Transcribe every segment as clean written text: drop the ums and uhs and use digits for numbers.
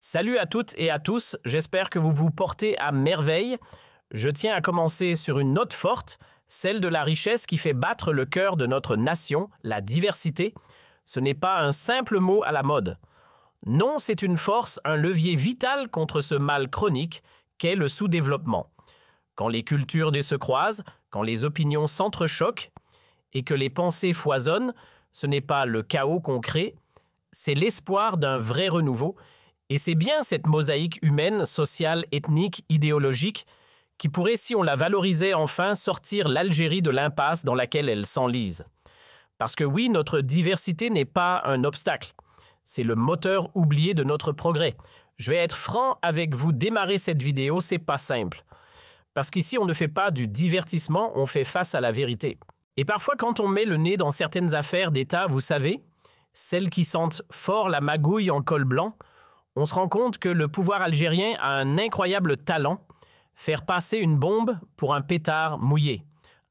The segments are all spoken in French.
Salut à toutes et à tous, j'espère que vous vous portez à merveille. Je tiens à commencer sur une note forte, celle de la richesse qui fait battre le cœur de notre nation, la diversité. Ce n'est pas un simple mot à la mode. Non, c'est une force, un levier vital contre ce mal chronique qu'est le sous-développement. Quand les cultures se croisent, quand les opinions s'entrechoquent et que les pensées foisonnent, ce n'est pas le chaos qu'on crée, c'est l'espoir d'un vrai renouveau. Et c'est bien cette mosaïque humaine, sociale, ethnique, idéologique qui pourrait, si on la valorisait enfin, sortir l'Algérie de l'impasse dans laquelle elle s'enlise. Parce que oui, notre diversité n'est pas un obstacle. C'est le moteur oublié de notre progrès. Je vais être franc avec vous, démarrer cette vidéo, c'est pas simple. Parce qu'ici, on ne fait pas du divertissement, on fait face à la vérité. Et parfois, quand on met le nez dans certaines affaires d'État, vous savez, celles qui sentent fort la magouille en col blanc, on se rend compte que le pouvoir algérien a un incroyable talent, faire passer une bombe pour un pétard mouillé,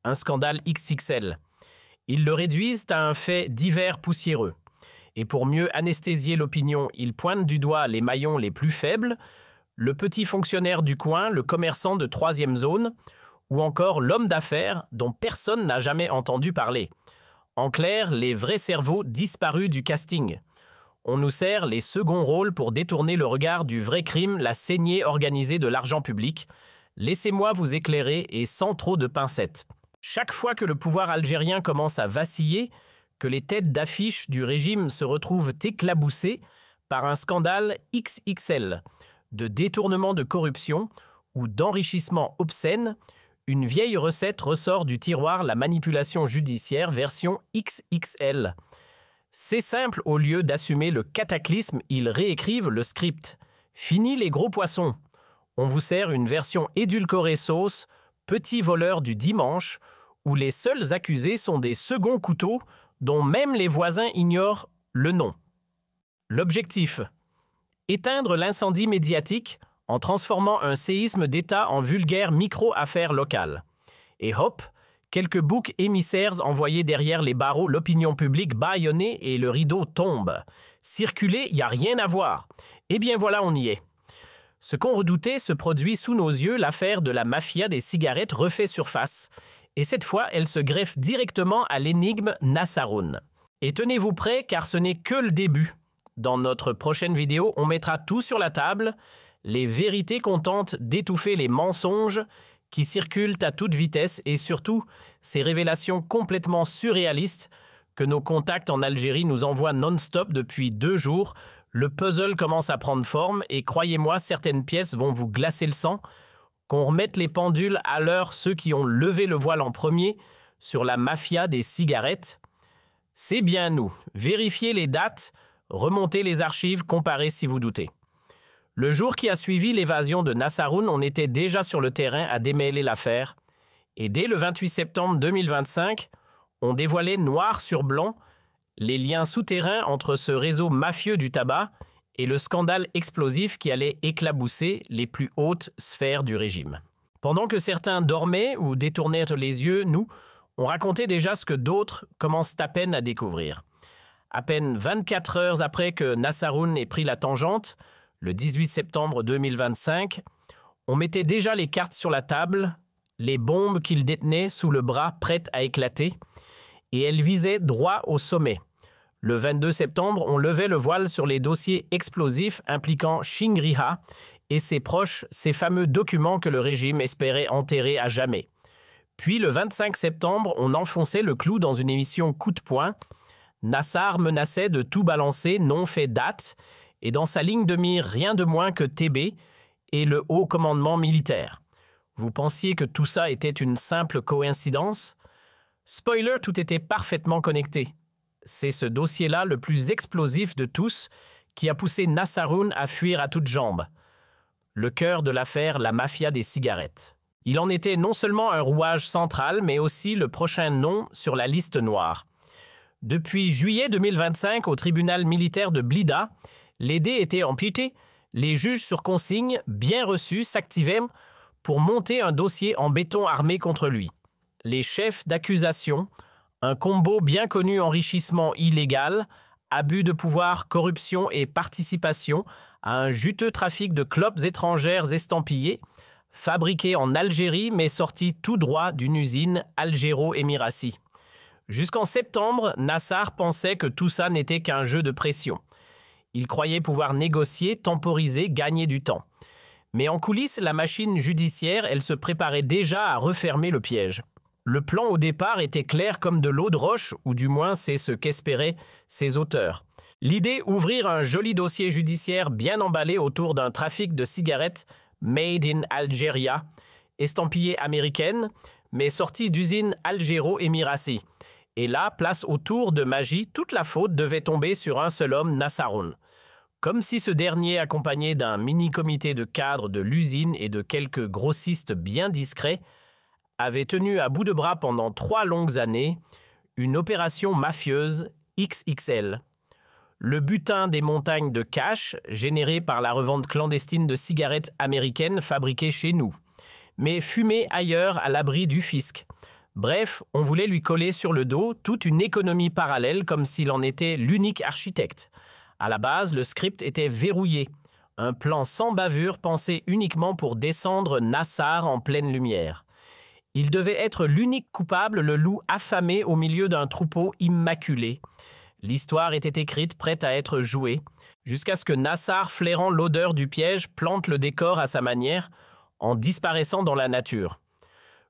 un scandale XXL. Ils le réduisent à un fait divers poussiéreux. Et pour mieux anesthésier l'opinion, ils pointent du doigt les maillons les plus faibles, le petit fonctionnaire du coin, le commerçant de troisième zone, ou encore l'homme d'affaires dont personne n'a jamais entendu parler. En clair, les vrais cerveaux disparus du casting. On nous sert les seconds rôles pour détourner le regard du vrai crime, la saignée organisée de l'argent public. Laissez-moi vous éclairer et sans trop de pincettes. Chaque fois que le pouvoir algérien commence à vaciller, que les têtes d'affiche du régime se retrouvent éclaboussées par un scandale XXL, de détournement de corruption ou d'enrichissement obscène, une vieille recette ressort du tiroir, la manipulation judiciaire version XXL. C'est simple, au lieu d'assumer le cataclysme, ils réécrivent le script. Fini les gros poissons. On vous sert une version édulcorée sauce, petit voleur du dimanche, où les seuls accusés sont des seconds couteaux dont même les voisins ignorent le nom. L'objectif : éteindre l'incendie médiatique en transformant un séisme d'État en vulgaire micro-affaire locale. Et hop, quelques boucs émissaires envoyés derrière les barreaux, l'opinion publique bâillonnée et le rideau tombe. Circuler, il n'y a rien à voir. Eh bien voilà, on y est. Ce qu'on redoutait se produit sous nos yeux, l'affaire de la mafia des cigarettes refait surface. Et cette fois, elle se greffe directement à l'énigme Nassaroun. Et tenez-vous prêts, car ce n'est que le début. Dans notre prochaine vidéo, on mettra tout sur la table, les vérités qu'on tente d'étouffer les mensonges qui circulent à toute vitesse et surtout ces révélations complètement surréalistes que nos contacts en Algérie nous envoient non-stop depuis 2 jours. Le puzzle commence à prendre forme et croyez-moi, certaines pièces vont vous glacer le sang. Qu'on remette les pendules à l'heure, ceux qui ont levé le voile en premier sur la mafia des cigarettes. C'est bien nous. Vérifiez les dates, remontez les archives, comparez si vous doutez. Le jour qui a suivi l'évasion de Nassaroun, on était déjà sur le terrain à démêler l'affaire. Et dès le 28 septembre 2025, on dévoilait noir sur blanc les liens souterrains entre ce réseau mafieux du tabac et le scandale explosif qui allait éclabousser les plus hautes sphères du régime. Pendant que certains dormaient ou détournaient les yeux, nous, on racontait déjà ce que d'autres commencent à peine à découvrir. À peine 24 heures après que Nassaroun ait pris la tangente, le 18 septembre 2025, on mettait déjà les cartes sur la table, les bombes qu'il détenait sous le bras prêtes à éclater, et elles visaient droit au sommet. Le 22 septembre, on levait le voile sur les dossiers explosifs impliquant Chingriha et ses proches, ces fameux documents que le régime espérait enterrer à jamais. Puis le 25 septembre, on enfonçait le clou dans une émission coup de poing. Nassar menaçait de tout balancer, non fait date, et dans sa ligne de mire, rien de moins que TB et le haut commandement militaire. Vous pensiez que tout ça était une simple coïncidence? Spoiler, tout était parfaitement connecté. C'est ce dossier-là, le plus explosif de tous, qui a poussé Nassaroun à fuir à toutes jambes. Le cœur de l'affaire, la mafia des cigarettes. Il en était non seulement un rouage central, mais aussi le prochain nom sur la liste noire. Depuis juillet 2025, au tribunal militaire de Blida, les dés étaient amputés, les juges sur consigne, bien reçus, s'activaient pour monter un dossier en béton armé contre lui. Les chefs d'accusation, un combo bien connu: enrichissement illégal, abus de pouvoir, corruption et participation à un juteux trafic de clopes étrangères estampillées, fabriquées en Algérie mais sorties tout droit d'une usine algéro-émirati. Jusqu'en septembre, Nassar pensait que tout ça n'était qu'un jeu de pression. Il croyait pouvoir négocier, temporiser, gagner du temps. Mais en coulisses, la machine judiciaire, elle se préparait déjà à refermer le piège. Le plan au départ était clair comme de l'eau de roche, ou du moins c'est ce qu'espéraient ses auteurs. L'idée, ouvrir un joli dossier judiciaire bien emballé autour d'un trafic de cigarettes made in Algeria, estampillée américaine, mais sortie d'usine algéro-émirati. Et là, place au tour de magie, toute la faute devait tomber sur un seul homme, Nassaroun. Comme si ce dernier, accompagné d'un mini-comité de cadres de l'usine et de quelques grossistes bien discrets, avait tenu à bout de bras pendant 3 longues années une opération mafieuse XXL. Le butin des montagnes de cash généré par la revente clandestine de cigarettes américaines fabriquées chez nous, mais fumées ailleurs à l'abri du fisc. Bref, on voulait lui coller sur le dos toute une économie parallèle comme s'il en était l'unique architecte. À la base, le script était verrouillé. Un plan sans bavure pensé uniquement pour descendre Nassar en pleine lumière. Il devait être l'unique coupable, le loup affamé au milieu d'un troupeau immaculé. L'histoire était écrite, prête à être jouée, jusqu'à ce que Nassar, flairant l'odeur du piège, plante le décor à sa manière, en disparaissant dans la nature.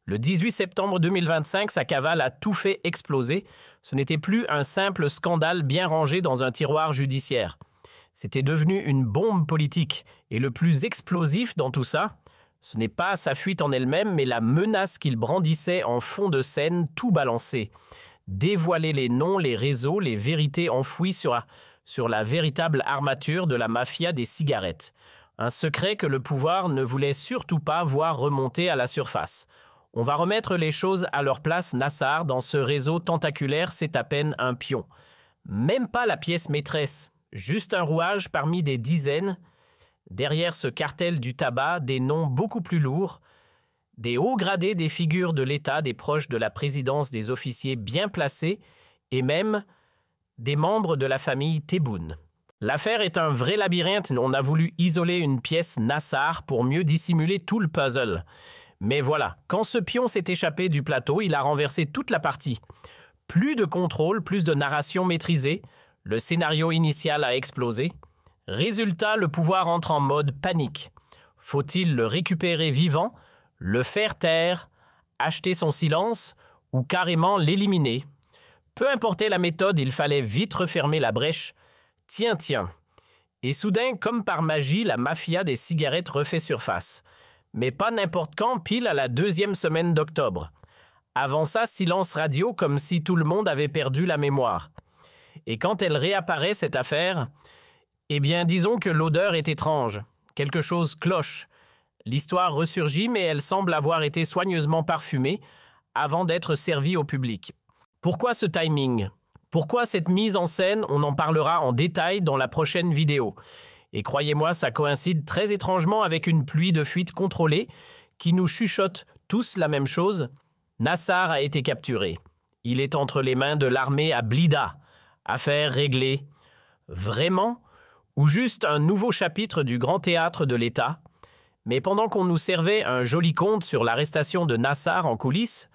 Le 18 septembre 2025, sa cavale a tout fait exploser. Ce n'était plus un simple scandale bien rangé dans un tiroir judiciaire. C'était devenu une bombe politique. Et le plus explosif dans tout ça, ce n'est pas sa fuite en elle-même, mais la menace qu'il brandissait en fond de scène, tout balancé. Dévoiler les noms, les réseaux, les vérités enfouies sur la véritable armature de la mafia des cigarettes. Un secret que le pouvoir ne voulait surtout pas voir remonter à la surface. On va remettre les choses à leur place. Nassar, dans ce réseau tentaculaire, c'est à peine un pion. Même pas la pièce maîtresse, juste un rouage parmi des dizaines. Derrière ce cartel du tabac, des noms beaucoup plus lourds, des hauts gradés des figures de l'État, des proches de la présidence, des officiers bien placés et même des membres de la famille Tebboune. L'affaire est un vrai labyrinthe. On a voulu isoler une pièce Nassar pour mieux dissimuler tout le puzzle. Mais voilà, quand ce pion s'est échappé du plateau, il a renversé toute la partie. Plus de contrôle, plus de narration maîtrisée, le scénario initial a explosé. Résultat, le pouvoir entre en mode panique. Faut-il le récupérer vivant, le faire taire, acheter son silence ou carrément l'éliminer? Peu importait la méthode, il fallait vite refermer la brèche. Tiens. Et soudain, comme par magie, la mafia des cigarettes refait surface. Mais pas n'importe quand, pile à la 2e semaine d'octobre. Avant ça, silence radio, comme si tout le monde avait perdu la mémoire. Et quand elle réapparaît, cette affaire, eh bien, disons que l'odeur est étrange. Quelque chose cloche. L'histoire ressurgit, mais elle semble avoir été soigneusement parfumée avant d'être servie au public. Pourquoi ce timing? Pourquoi cette mise en scène? On en parlera en détail dans la prochaine vidéo. Et croyez-moi, ça coïncide très étrangement avec une pluie de fuite contrôlée qui nous chuchote tous la même chose. Nassar a été capturé. Il est entre les mains de l'armée à Blida. Affaire réglée. Vraiment? Ou juste un nouveau chapitre du grand théâtre de l'État? Mais pendant qu'on nous servait un joli conte sur l'arrestation de Nassar en coulisses,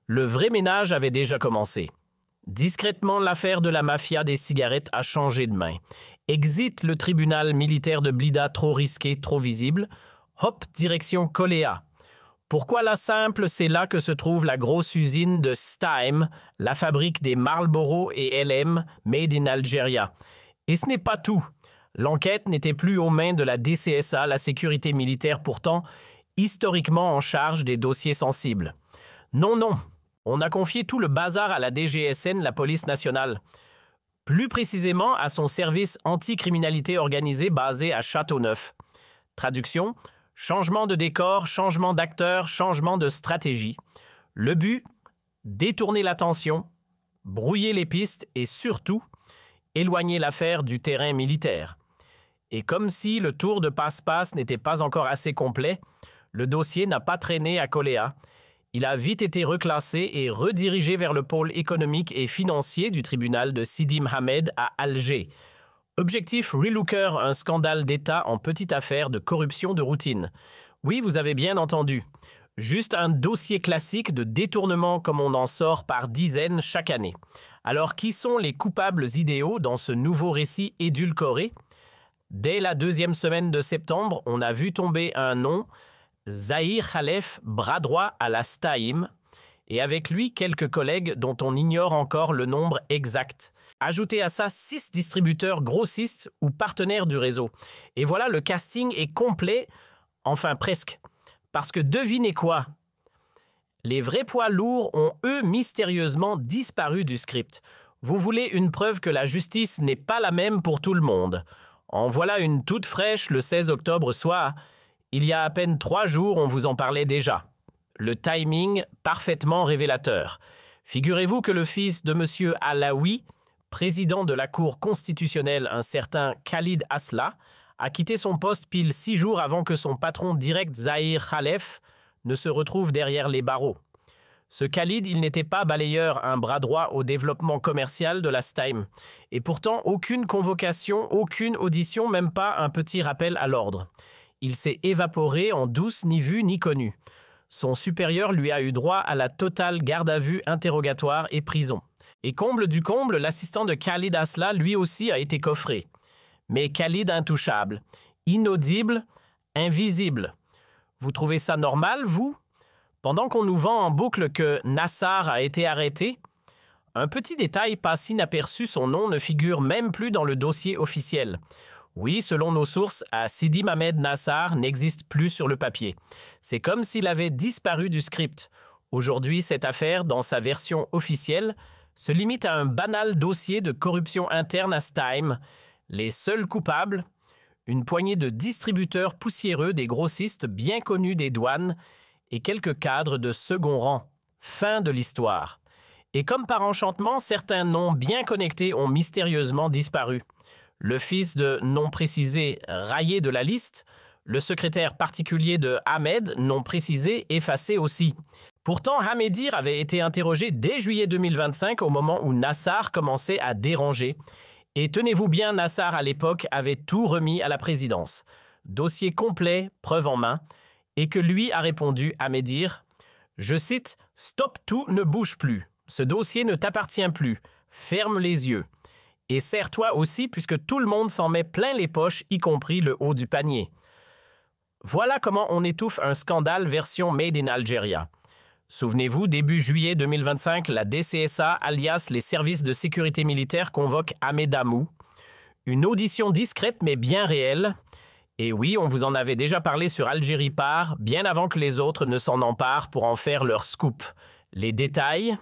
le vrai ménage avait déjà commencé. Discrètement, l'affaire de la mafia des cigarettes a changé de main. Exit le tribunal militaire de Blida, trop risqué, trop visible. Hop, direction Koléa. Pourquoi la simple? C'est là que se trouve la grosse usine de Staim, la fabrique des Marlboro et LM made in Algeria. Et ce n'est pas tout. L'enquête n'était plus aux mains de la DCSA, la sécurité militaire pourtant historiquement en charge des dossiers sensibles. Non, on a confié tout le bazar à la DGSN, la police nationale. Plus précisément à son service anti-criminalité organisée basé à Châteauneuf. Traduction: changement de décor, changement d'acteur, changement de stratégie. Le but: détourner l'attention, brouiller les pistes et surtout éloigner l'affaire du terrain militaire. Et comme si le tour de passe-passe n'était pas encore assez complet, le dossier n'a pas traîné à Koléa. Il a vite été reclassé et redirigé vers le pôle économique et financier du tribunal de Sidi Mohamed à Alger. Objectif Relooker, un scandale d'État en petite affaire de corruption de routine. Oui, vous avez bien entendu. Juste un dossier classique de détournement comme on en sort par dizaines chaque année. Alors, qui sont les coupables idéaux dans ce nouveau récit édulcoré? Dès la 2e semaine de septembre, on a vu tomber un nom, Zahir Khalef, bras droit à la Staïm, et avec lui quelques collègues dont on ignore encore le nombre exact. Ajoutez à ça 6 distributeurs grossistes ou partenaires du réseau. Et voilà, le casting est complet, enfin presque. Parce que devinez quoi? Les vrais poids lourds ont, eux, mystérieusement disparu du script. Vous voulez une preuve que la justice n'est pas la même pour tout le monde? En voilà une toute fraîche le 16 octobre soir. Il y a à peine 3 jours, on vous en parlait déjà. Le timing parfaitement révélateur. Figurez-vous que le fils de M. Alaoui, président de la Cour constitutionnelle, un certain Khalid Asla, a quitté son poste pile 6 jours avant que son patron direct Zahir Khalef ne se retrouve derrière les barreaux. Ce Khalid, il n'était pas balayeur, un bras droit au développement commercial de la Staïm. Et pourtant, aucune convocation, aucune audition, même pas un petit rappel à l'ordre. Il s'est évaporé en douce, ni vu ni connu. Son supérieur lui a eu droit à la totale garde à vue, interrogatoire et prison. Et comble du comble, l'assistant de Khalid Asla, lui aussi, a été coffré. Mais Khalid intouchable, inaudible, invisible. Vous trouvez ça normal, vous? Pendant qu'on nous vend en boucle que Nassar a été arrêté, un petit détail passe inaperçu, son nom ne figure même plus dans le dossier officiel. Oui, selon nos sources, Sidi Mohamed Nassar n'existe plus sur le papier. C'est comme s'il avait disparu du script. Aujourd'hui, cette affaire, dans sa version officielle, se limite à un banal dossier de corruption interne à Staïm. Les seuls coupables, une poignée de distributeurs poussiéreux des grossistes bien connus des douanes et quelques cadres de second rang. Fin de l'histoire. Et comme par enchantement, certains noms bien connectés ont mystérieusement disparu. Le fils de non précisé rayé de la liste, le secrétaire particulier de Ahmed non précisé effacé aussi. Pourtant, Hamedir avait été interrogé dès juillet 2025 au moment où Nassar commençait à déranger. Et tenez-vous bien, Nassar à l'époque avait tout remis à la présidence. Dossier complet, preuve en main, et que lui a répondu Hamedir, je cite, « Stop tout, ne bouge plus. Ce dossier ne t'appartient plus. Ferme les yeux. Et serre-toi aussi puisque tout le monde s'en met plein les poches, y compris le haut du panier. » Voilà comment on étouffe un scandale version Made in Algeria. Souvenez-vous, début juillet 2025, la DCSA, alias les services de sécurité militaire, convoque Ahmed Amou. Une audition discrète mais bien réelle. Et oui, on vous en avait déjà parlé sur Algérie Part, bien avant que les autres ne s'en emparent pour en faire leur scoop. Les détails?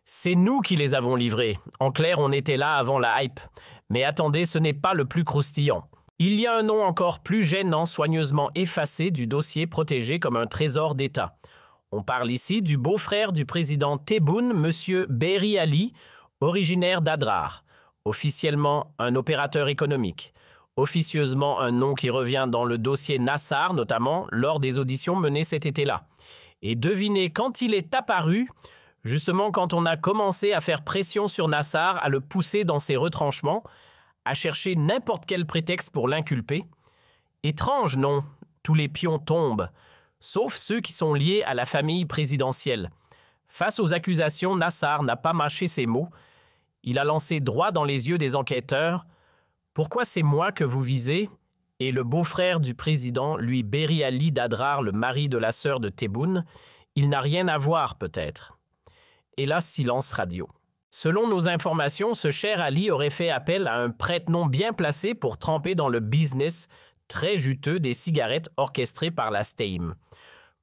C'est nous qui les avons livrés. En clair, on était là avant la hype. Mais attendez, ce n'est pas le plus croustillant. Il y a un nom encore plus gênant, soigneusement effacé du dossier protégé comme un trésor d'État. On parle ici du beau-frère du président Tebboune, M. Berri Ali, originaire d'Adrar, officiellement un opérateur économique, officieusement un nom qui revient dans le dossier Nassar, notamment lors des auditions menées cet été-là. Et devinez quand il est apparu, justement quand on a commencé à faire pression sur Nassar, à le pousser dans ses retranchements, à chercher n'importe quel prétexte pour l'inculper. Étrange, non? Tous les pions tombent. Sauf ceux qui sont liés à la famille présidentielle. Face aux accusations, Nassar n'a pas mâché ses mots. Il a lancé droit dans les yeux des enquêteurs. « Pourquoi c'est moi que vous visez ?» Et le beau-frère du président, lui Berri Ali d'Adrar, le mari de la sœur de Tebboune, il n'a rien à voir peut-être. Et là, silence radio. Selon nos informations, ce cher Ali aurait fait appel à un prête-nom bien placé pour tremper dans le business très juteux des cigarettes orchestrées par la Staïm.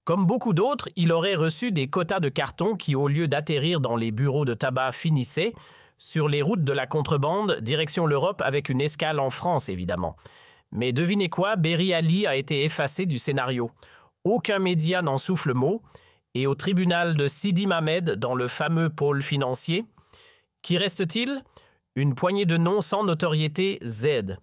Comme beaucoup d'autres, il aurait reçu des quotas de carton qui, au lieu d'atterrir dans les bureaux de tabac, finissaient sur les routes de la contrebande, direction l'Europe avec une escale en France, évidemment. Mais devinez quoi, Berri Ali a été effacé du scénario. Aucun média n'en souffle mot. Et au tribunal de Sidi Mohamed, dans le fameux pôle financier, qui reste-t-il? Une poignée de noms sans notoriété Z.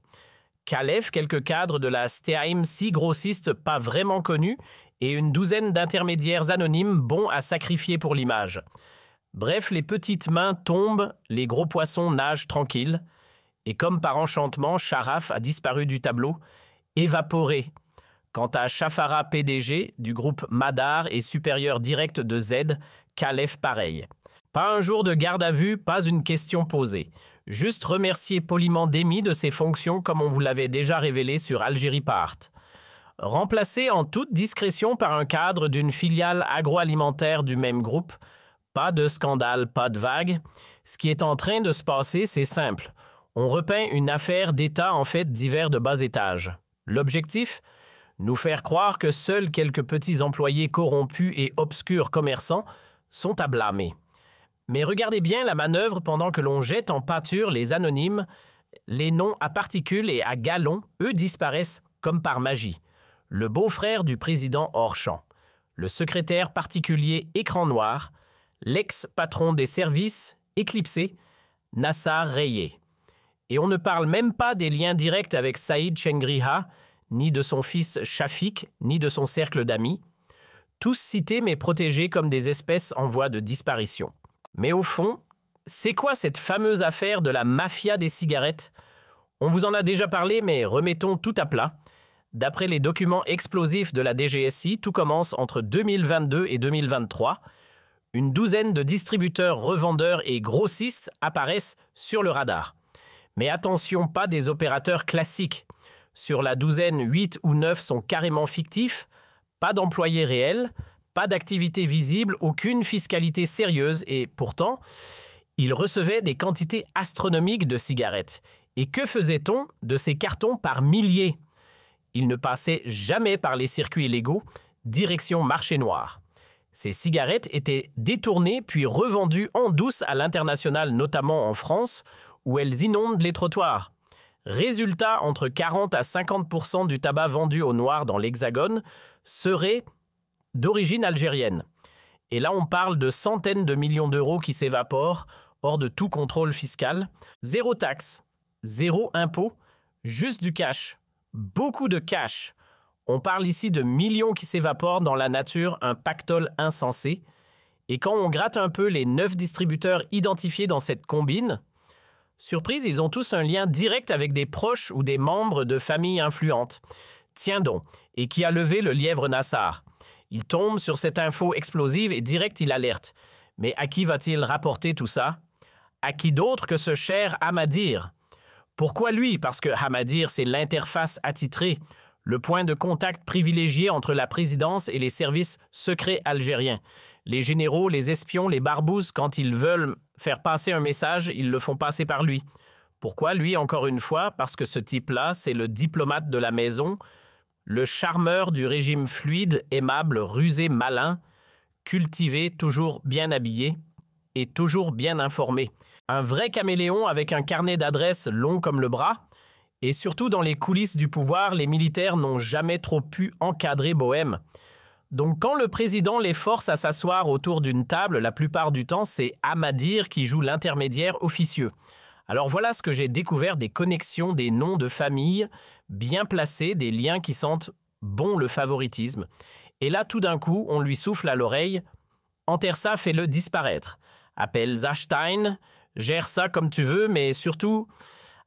Khalef, quelques cadres de la Staïm, 6 grossistes pas vraiment connus, et une douzaine d'intermédiaires anonymes bons à sacrifier pour l'image. Bref, les petites mains tombent, les gros poissons nagent tranquilles. Et comme par enchantement, Sharaf a disparu du tableau, évaporé. Quant à Shafara PDG du groupe Madar et supérieur direct de Z, Khalef pareil. Pas un jour de garde à vue, pas une question posée. Juste remercier poliment Demi de ses fonctions comme on vous l'avait déjà révélé sur Algérie Part. Remplacé en toute discrétion par un cadre d'une filiale agroalimentaire du même groupe. Pas de scandale, pas de vague. Ce qui est en train de se passer, c'est simple. On repeint une affaire d'État en fait divers de bas étage. L'objectif ? Nous faire croire que seuls quelques petits employés corrompus et obscurs commerçants sont à blâmer. Mais regardez bien la manœuvre pendant que l'on jette en pâture les anonymes, les noms à particules et à galons, eux disparaissent comme par magie. Le beau-frère du président hors champ, le secrétaire particulier écran noir, l'ex-patron des services éclipsé, Nassar Rayé. Et on ne parle même pas des liens directs avec Saïd Chengriha, ni de son fils Shafik, ni de son cercle d'amis, tous cités mais protégés comme des espèces en voie de disparition. Mais au fond, c'est quoi cette fameuse affaire de la mafia des cigarettes? On vous en a déjà parlé, mais remettons tout à plat. D'après les documents explosifs de la DGSI, tout commence entre 2022 et 2023. Une douzaine de distributeurs, revendeurs et grossistes apparaissent sur le radar. Mais attention, pas des opérateurs classiques. Sur la douzaine, 8 ou 9 sont carrément fictifs, pas d'employés réels, pas d'activité visible, aucune fiscalité sérieuse et pourtant, ils recevaient des quantités astronomiques de cigarettes. Et que faisait-on de ces cartons par milliers? Ils ne passaient jamais par les circuits légaux, direction marché noir. Ces cigarettes étaient détournées puis revendues en douce à l'international, notamment en France, où elles inondent les trottoirs. Résultat, entre 40 à 50% du tabac vendu au noir dans l'Hexagone serait d'origine algérienne. Et là, on parle de centaines de millions d'euros qui s'évaporent, hors de tout contrôle fiscal. Zéro taxe, zéro impôt, juste du cash. Beaucoup de cash. On parle ici de millions qui s'évaporent dans la nature, un pactole insensé. Et quand on gratte un peu les 9 distributeurs identifiés dans cette combine, surprise, ils ont tous un lien direct avec des proches ou des membres de familles influentes. Tiens donc, et qui a levé le lièvre Nassar. Il tombe sur cette info explosive et direct il alerte. Mais à qui va-t-il rapporter tout ça? À qui d'autre que ce cher Hamadir? Pourquoi lui? Parce que Hamadir, c'est l'interface attitrée, le point de contact privilégié entre la présidence et les services secrets algériens. Les généraux, les espions, les barbouzes, quand ils veulent faire passer un message, ils le font passer par lui. Pourquoi lui, encore une fois? Parce que ce type-là, c'est le diplomate de la maison, le charmeur du régime fluide, aimable, rusé, malin, cultivé, toujours bien habillé et toujours bien informé. Un vrai caméléon avec un carnet d'adresses long comme le bras. Et surtout dans les coulisses du pouvoir, les militaires n'ont jamais trop pu encadrer Bohème. Donc quand le président les force à s'asseoir autour d'une table, la plupart du temps, c'est Hamadir qui joue l'intermédiaire officieux. Alors voilà ce que j'ai découvert des connexions, des noms de famille bien placés, des liens qui sentent bon le favoritisme. Et là, tout d'un coup, on lui souffle à l'oreille « Enterre ça, fais-le disparaître. Appelle Zachstein, gère ça comme tu veux, mais surtout,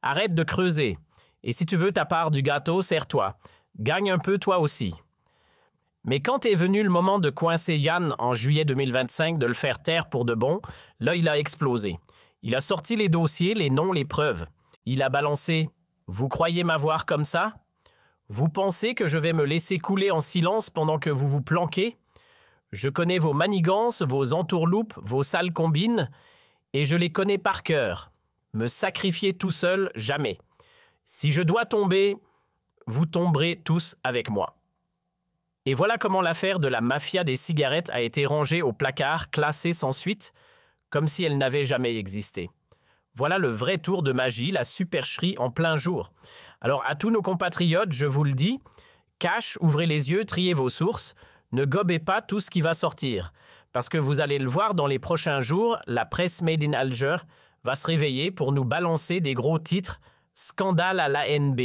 arrête de creuser. Et si tu veux ta part du gâteau, serre-toi. Gagne un peu toi aussi. » Mais quand est venu le moment de coincer Yann en juillet 2025, de le faire taire pour de bon, là, il a explosé. Il a sorti les dossiers, les noms, les preuves. Il a balancé « Vous croyez m'avoir comme ça? Vous pensez que je vais me laisser couler en silence pendant que vous vous planquez? Je connais vos manigances, vos entourloupes, vos sales combines, et je les connais par cœur. Me sacrifier tout seul, jamais. Si je dois tomber, vous tomberez tous avec moi. » Et voilà comment l'affaire de la mafia des cigarettes a été rangée au placard, classée sans suite, comme si elle n'avait jamais existé. Voilà le vrai tour de magie, la supercherie en plein jour. Alors à tous nos compatriotes, je vous le dis, cash, ouvrez les yeux, triez vos sources, ne gobez pas tout ce qui va sortir. Parce que vous allez le voir dans les prochains jours, la presse Made in Alger va se réveiller pour nous balancer des gros titres, scandale à l'ANB,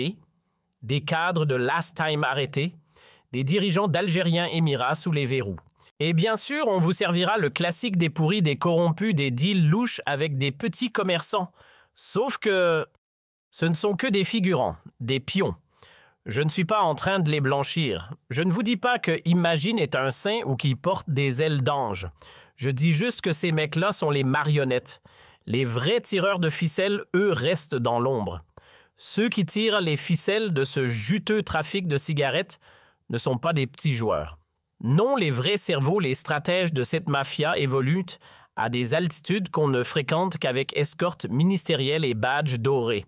des cadres de Last Time arrêtés, des dirigeants d'Algériens Émirats sous les verrous. Et bien sûr, on vous servira le classique des pourris, des corrompus, des deals louches avec des petits commerçants. Sauf que Ce ne sont que des figurants, des pions. Je ne suis pas en train de les blanchir. Je ne vous dis pas que Imagine est un saint ou qu'il porte des ailes d'ange. Je dis juste que ces mecs-là sont les marionnettes. Les vrais tireurs de ficelles, eux, restent dans l'ombre. Ceux qui tirent les ficelles de ce juteux trafic de cigarettes ne sont pas des petits joueurs. Non, les vrais cerveaux, les stratèges de cette mafia évoluent à des altitudes qu'on ne fréquente qu'avec escorte ministérielle et badge dorés.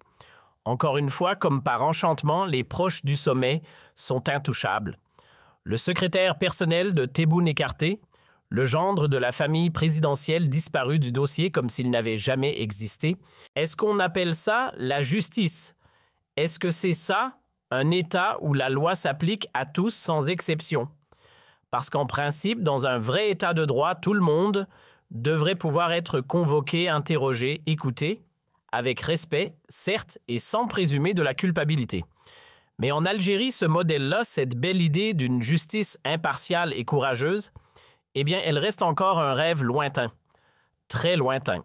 Encore une fois, comme par enchantement, les proches du sommet sont intouchables. Le secrétaire personnel de Tebboune écarté, le gendre de la famille présidentielle disparu du dossier comme s'il n'avait jamais existé. Est-ce qu'on appelle ça la justice? Est-ce que c'est ça, un État où la loi s'applique à tous sans exception? Parce qu'en principe, dans un vrai État de droit, tout le monde devrait pouvoir être convoqué, interrogé, écouté, avec respect, certes, et sans présumer de la culpabilité. Mais en Algérie, ce modèle-là, cette belle idée d'une justice impartiale et courageuse, eh bien, elle reste encore un rêve lointain, très lointain.